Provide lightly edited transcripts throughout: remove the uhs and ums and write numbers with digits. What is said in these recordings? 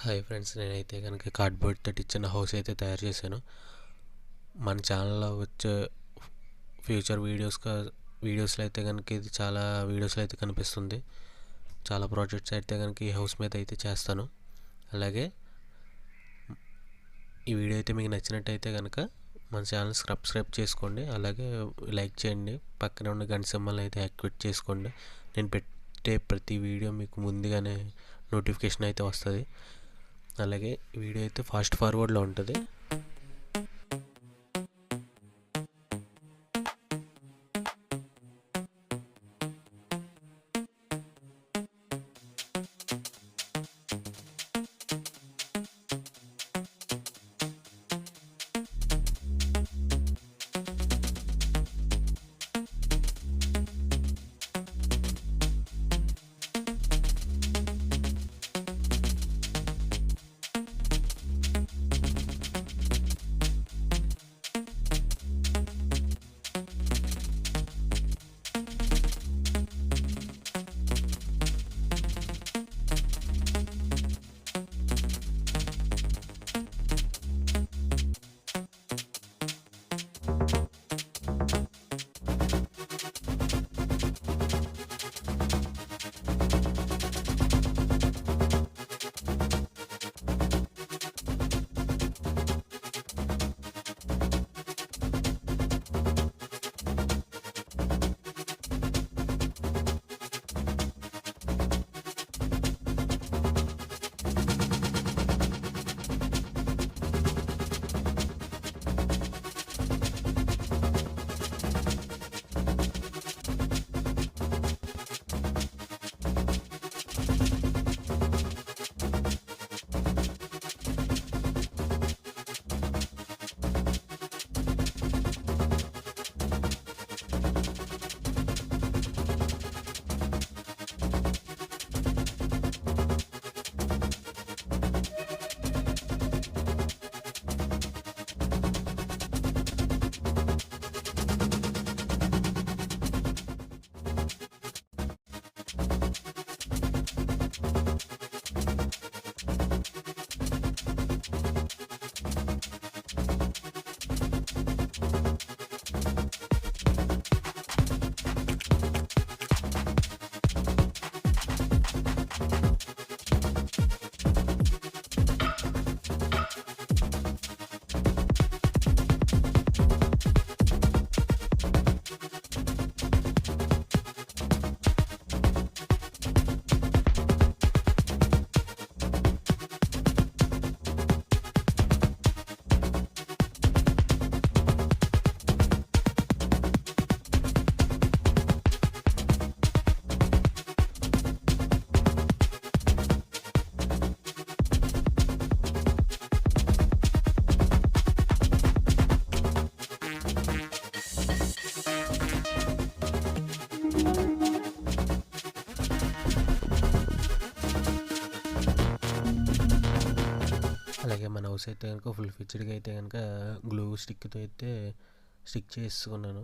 Hi friends, నేనైతే కనుక cardboard తోటి చిన్న హౌస్ అయితే తయారు చేశాను. మన ఛానల్లో వచ్చే ఫ్యూచర్ వీడియోస్లో అయితే కనుక ఇది చాలా వీడియోస్లో అయితే కనిపిస్తుంది. చాలా ప్రాజెక్ట్స్ అయితే కనుక ఈ హౌస్ మీద అయితే చేస్తాను. అలాగే ఈ వీడియో అయితే మీకు నచ్చినట్టయితే కనుక మన ఛానల్ సబ్స్క్రైబ్ చేసుకోండి. అలాగే లైక్ చేయండి. పక్కన ఉన్న గంట సింబల్ అయితే యాక్టివేట్ చేసుకోండి. నేను పెట్టే ప్రతి వీడియో మీకు ముందుగానే నోటిఫికేషన్ అయితే వస్తుంది. అలాగే వీడియో అయితే ఫాస్ట్ ఫార్వర్డ్లో ఉంటుంది. అలాగే మన హౌస్ అయితే కనుక ఫుల్ ఫిక్స్డ్గా అయితే కనుక గ్లూ స్టిక్తో అయితే స్టిక్ చేసుకున్నాను.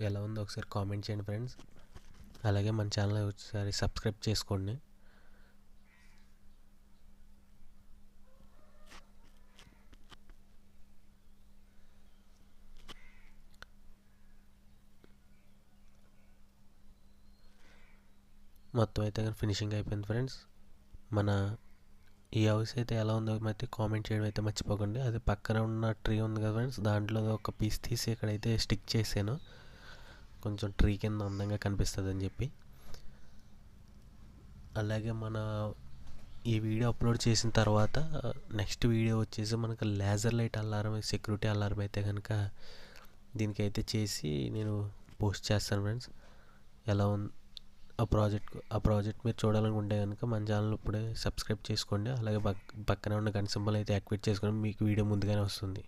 ఎలా ఉందో ఒకసారి కామెంట్ చేయండి ఫ్రెండ్స్. అలాగే మన ఛానల్ ఒకసారి సబ్స్క్రైబ్ చేసుకోండి. మొత్తం అయితే కానీ ఫినిషింగ్ అయిపోయింది ఫ్రెండ్స్. మన ఈ హౌస్ అయితే ఎలా ఉందో అయితే కామెంట్ చేయడం అయితే మర్చిపోకండి. అది పక్కన ఉన్న ట్రీ ఉంది కదా ఫ్రెండ్స్, దాంట్లో ఒక పీస్ తీసి ఇక్కడైతే స్టిక్ చేశాను, కొంచెం ట్రీ కింద అందంగా కనిపిస్తుంది అని చెప్పి. అలాగే మన ఈ వీడియో అప్లోడ్ చేసిన తర్వాత నెక్స్ట్ వీడియో వచ్చేసి మనకు laser light alarm, security alarm అయితే కనుక దీనికైతే చేసి నేను పోస్ట్ చేస్తాను ఫ్రెండ్స్. ఎలా ఉంది ఆ ప్రాజెక్ట్ మీరు చూడాలనుకుంటే కనుక మన ఛానల్ ఇప్పుడే సబ్స్క్రైబ్ చేసుకోండి. అలాగే పక్కనే ఉన్న గంట సింబల్ అయితే యాక్టివేట్ చేసుకోండి, మీకు వీడియో ముందుగానే వస్తుంది.